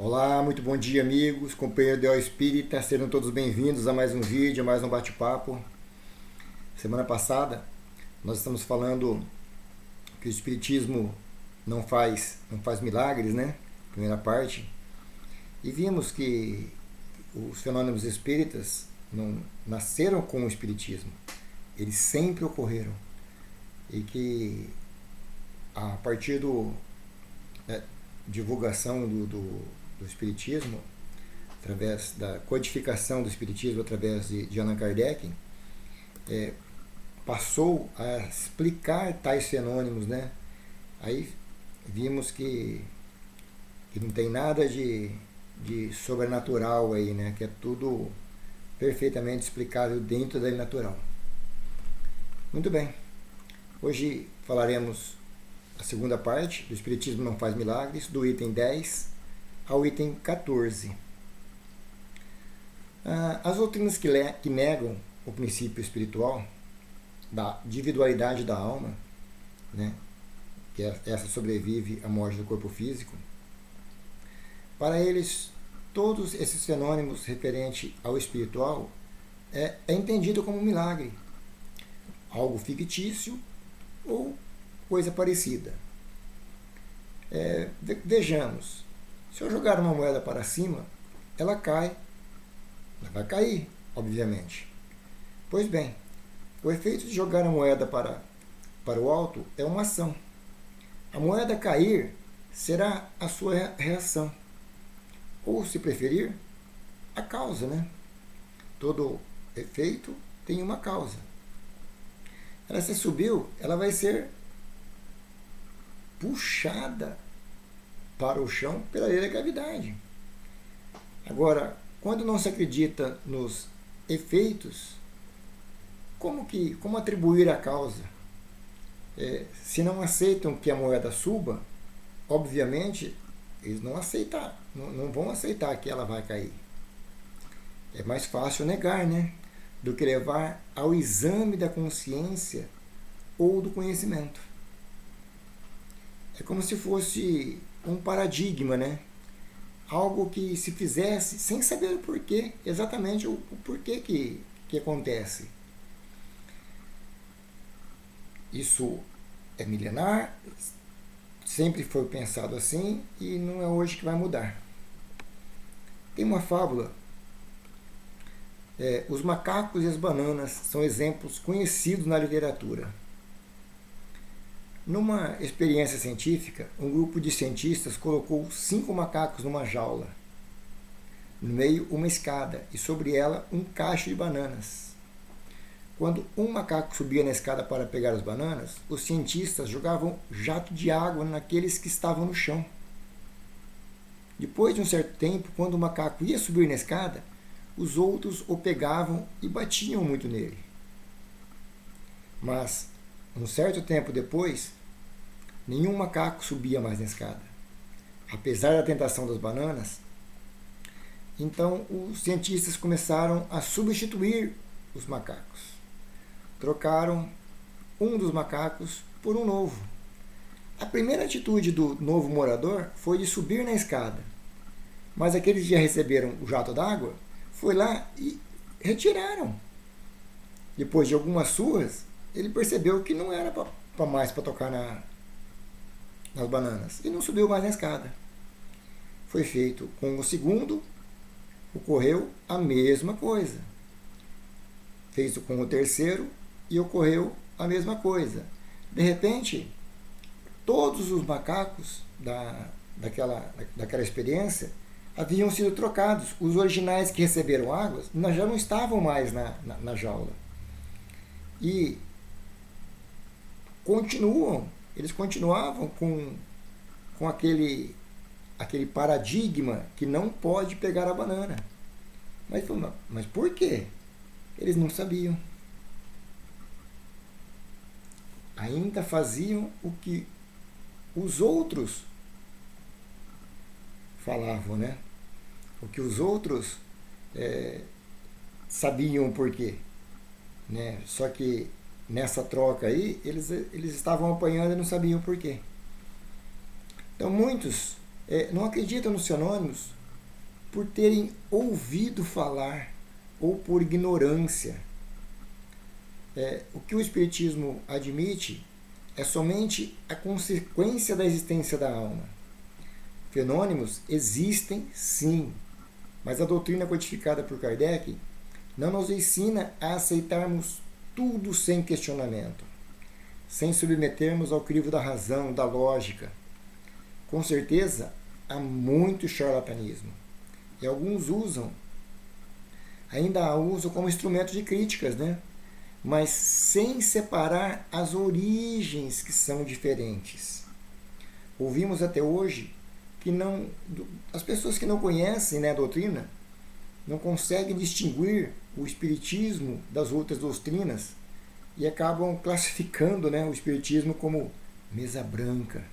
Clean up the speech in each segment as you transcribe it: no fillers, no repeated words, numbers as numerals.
Olá, muito bom dia, amigos, companheiros de Ideal Espírita, sejam todos bem-vindos a mais um vídeo, a mais um bate-papo. Semana passada nós estamos falando que o Espiritismo não faz milagres, né? Primeira parte. E vimos que os fenômenos espíritas não nasceram com o Espiritismo, eles sempre ocorreram. E que a partir da divulgação do Espiritismo, através da codificação do Espiritismo através de Allan Kardec, passou a explicar tais fenômenos, né? Aí vimos que não tem nada de sobrenatural aí, né? Que é tudo perfeitamente explicável dentro da lei natural. Muito bem. Hoje falaremos a segunda parte do Espiritismo não faz milagres, do item 10 ao item 14. As doutrinas que negam o princípio espiritual da individualidade da alma, né, que essa sobrevive à morte do corpo físico, para eles todos esses fenômenos referentes ao espiritual é entendido como um milagre, algo fictício ou coisa parecida. Vejamos, se eu jogar uma moeda para cima, ela cai. Ela vai cair, obviamente. Pois bem, o efeito de jogar a moeda para o alto é uma ação. A moeda cair será a sua reação. Ou, se preferir, a causa, né? Todo efeito tem uma causa. Ela se subiu, ela vai ser puxada para o chão pela lei da gravidade. Agora, quando não se acredita nos efeitos, como atribuir a causa? Se não aceitam que a moeda suba, obviamente eles não vão aceitar que ela vai cair. É mais fácil negar, né? Do que levar ao exame da consciência ou do conhecimento. É como se fosse um paradigma, né? Algo que se fizesse sem saber o porquê, exatamente o porquê que acontece. Isso é milenar, sempre foi pensado assim e não é hoje que vai mudar. Tem uma fábula, os macacos e as bananas são exemplos conhecidos na literatura. Numa experiência científica, um grupo de cientistas colocou 5 macacos numa jaula. No meio, uma escada e sobre ela um cacho de bananas. Quando um macaco subia na escada para pegar as bananas, os cientistas jogavam jato de água naqueles que estavam no chão. Depois de um certo tempo, quando o macaco ia subir na escada, os outros o pegavam e batiam muito nele. Mas, um certo tempo depois, nenhum macaco subia mais na escada, apesar da tentação das bananas. Então, os cientistas começaram a substituir os macacos. Trocaram um dos macacos por um novo. A primeira atitude do novo morador foi de subir na escada, mas aqueles que já receberam o jato d'água foi lá e retiraram. Depois de algumas surras, ele percebeu que não era mais para tocar nas bananas e não subiu mais na escada. Foi feito com o segundo, ocorreu a mesma coisa. Fez com o terceiro e ocorreu a mesma coisa. De repente, todos os macacos daquela experiência haviam sido trocados. Os originais que receberam águas já não estavam mais na jaula. E eles continuavam com aquele paradigma que não pode pegar a banana. Mas por quê? Eles não sabiam. Ainda faziam o que os outros falavam, né? O que os outros sabiam o porquê, né? Só que nessa troca aí, eles estavam apanhando e não sabiam o porquê. Então muitos não acreditam nos fenômenos por terem ouvido falar ou por ignorância. O que o Espiritismo admite é somente a consequência da existência da alma. Fenômenos existem, sim, mas a doutrina codificada por Kardec não nos ensina a aceitarmos tudo sem questionamento, sem submetermos ao crivo da razão, da lógica. Com certeza, há muito charlatanismo. E alguns ainda a usam como instrumento de críticas, né? Mas sem separar as origens que são diferentes. Ouvimos até hoje que as pessoas que não conhecem, né, a doutrina não conseguem distinguir o espiritismo das outras doutrinas e acabam classificando, né, o espiritismo como mesa branca.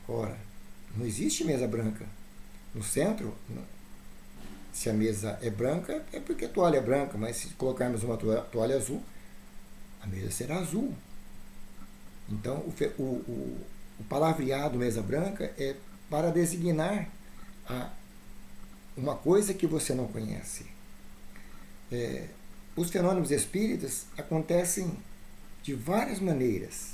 Ora, não existe mesa branca. No centro, se a mesa é branca, é porque a toalha é branca, mas se colocarmos uma toalha azul, a mesa será azul. Então, o palavreado mesa branca é para designar uma coisa que você não conhece. Os fenômenos espíritas acontecem de várias maneiras.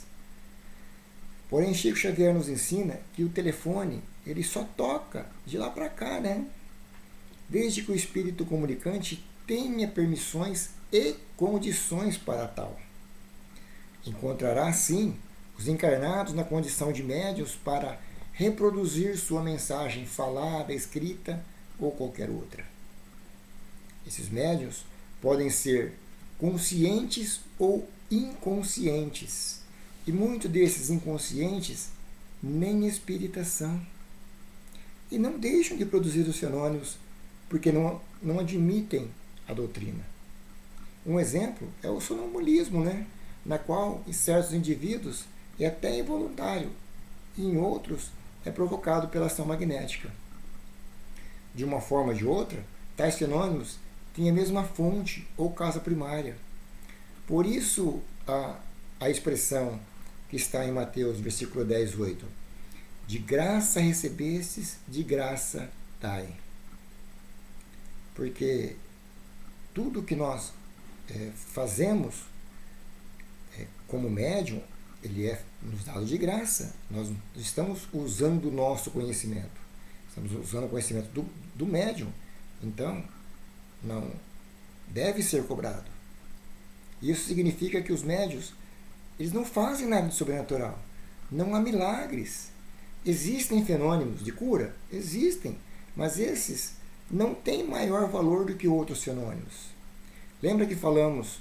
Porém, Chico Xavier nos ensina que o telefone ele só toca de lá para cá, né? Desde que o espírito comunicante tenha permissões e condições para tal. Encontrará, sim, os encarnados na condição de médiuns para reproduzir sua mensagem falada, escrita ou qualquer outra. Esses médiuns podem ser conscientes ou inconscientes. E muitos desses inconscientes nem espíritas são. E não deixam de produzir os fenômenos porque não admitem a doutrina. Um exemplo é o sonambulismo, né? Na qual, em certos indivíduos, é até involuntário, e em outros é provocado pela ação magnética. De uma forma ou de outra, tais fenômenos têm a mesma fonte ou causa primária. Por isso, a expressão que está em Mateus, versículo 10, 8. De graça recebestes, de graça dai. Porque tudo que nós fazemos como médium, ele é nos dado de graça. Nós estamos usando o nosso conhecimento. Estamos usando o conhecimento do médium. Então, não deve ser cobrado. Isso significa que os médiuns eles não fazem nada de sobrenatural. Não há milagres. Existem fenômenos de cura? Existem. Mas esses não têm maior valor do que outros fenômenos. Lembra que falamos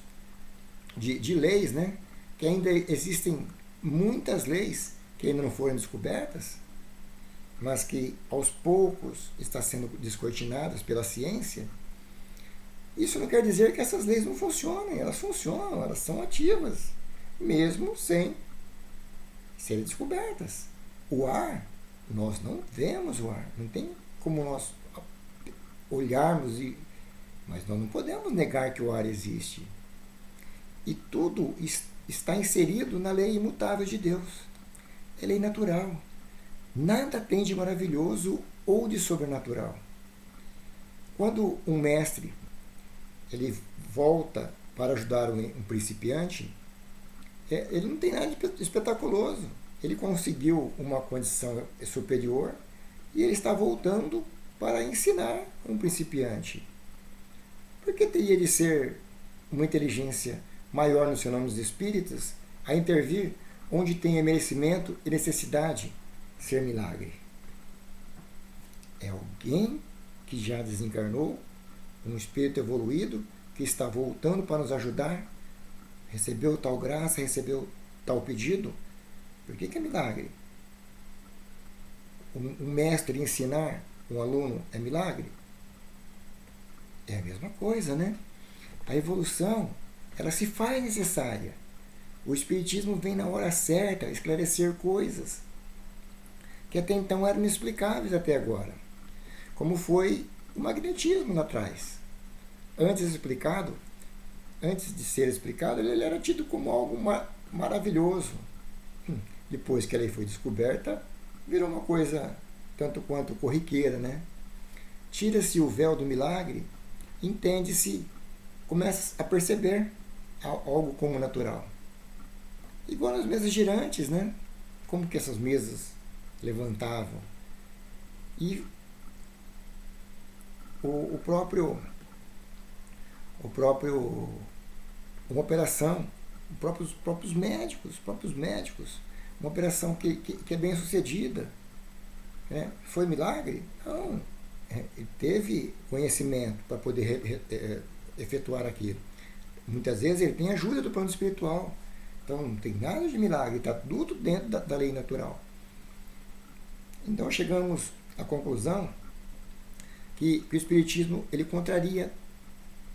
de leis, né? Que ainda existem muitas leis que ainda não foram descobertas, mas que aos poucos estão sendo descortinadas pela ciência. Isso não quer dizer que essas leis não funcionem. Elas funcionam, elas são ativas, mesmo sem serem descobertas. O ar, nós não vemos o ar. Não tem como nós olharmos, mas nós não podemos negar que o ar existe. E tudo está inserido na lei imutável de Deus. É lei natural. Nada tem de maravilhoso ou de sobrenatural. Quando um mestre ele volta para ajudar um principiante, ele não tem nada de espetaculoso. Ele conseguiu uma condição superior e ele está voltando para ensinar um principiante. Por que teria de ser uma inteligência maior nos fenômenos espíritas a intervir onde tem merecimento e necessidade ser milagre? É alguém que já desencarnou, um espírito evoluído que está voltando para nos ajudar, recebeu tal graça, recebeu tal pedido. Por que é milagre? Um mestre ensinar um aluno é milagre? É a mesma coisa, né? A evolução, ela se faz necessária. O Espiritismo vem na hora certa esclarecer coisas que até então eram inexplicáveis até agora. Como foi o magnetismo lá atrás. Antes de ser explicado, ele era tido como algo maravilhoso. Depois que a lei foi descoberta, virou uma coisa tanto quanto corriqueira, né? Tira-se o véu do milagre, entende-se, começa a perceber algo como natural. Igual nas mesas girantes, né? Como que essas mesas levantavam. E o próprio uma operação, os próprios médicos, uma operação que é bem sucedida. Né? Foi milagre? Não. Ele teve conhecimento para poder efetuar aquilo. Muitas vezes ele tem ajuda do plano espiritual. Então não tem nada de milagre, está tudo dentro da lei natural. Então chegamos à conclusão que o Espiritismo ele contraria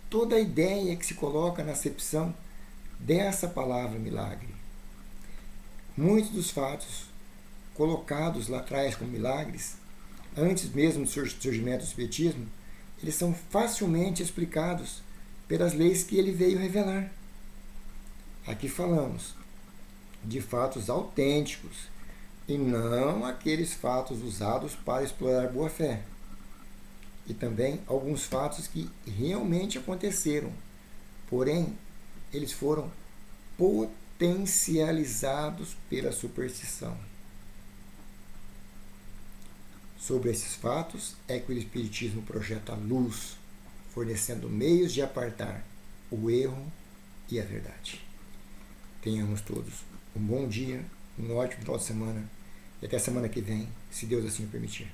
toda a ideia que se coloca na acepção dessa palavra milagre. Muitos dos fatos colocados lá atrás como milagres, antes mesmo do surgimento do Espiritismo, eles são facilmente explicados pelas leis que ele veio revelar. Aqui falamos de fatos autênticos e não aqueles fatos usados para explorar boa-fé. E também alguns fatos que realmente aconteceram, porém, eles foram potencializados pela superstição. Sobre esses fatos é que o Espiritismo projeta luz, fornecendo meios de apartar o erro e a verdade. Tenhamos todos um bom dia, um ótimo final de semana e até a semana que vem, se Deus assim o permitir.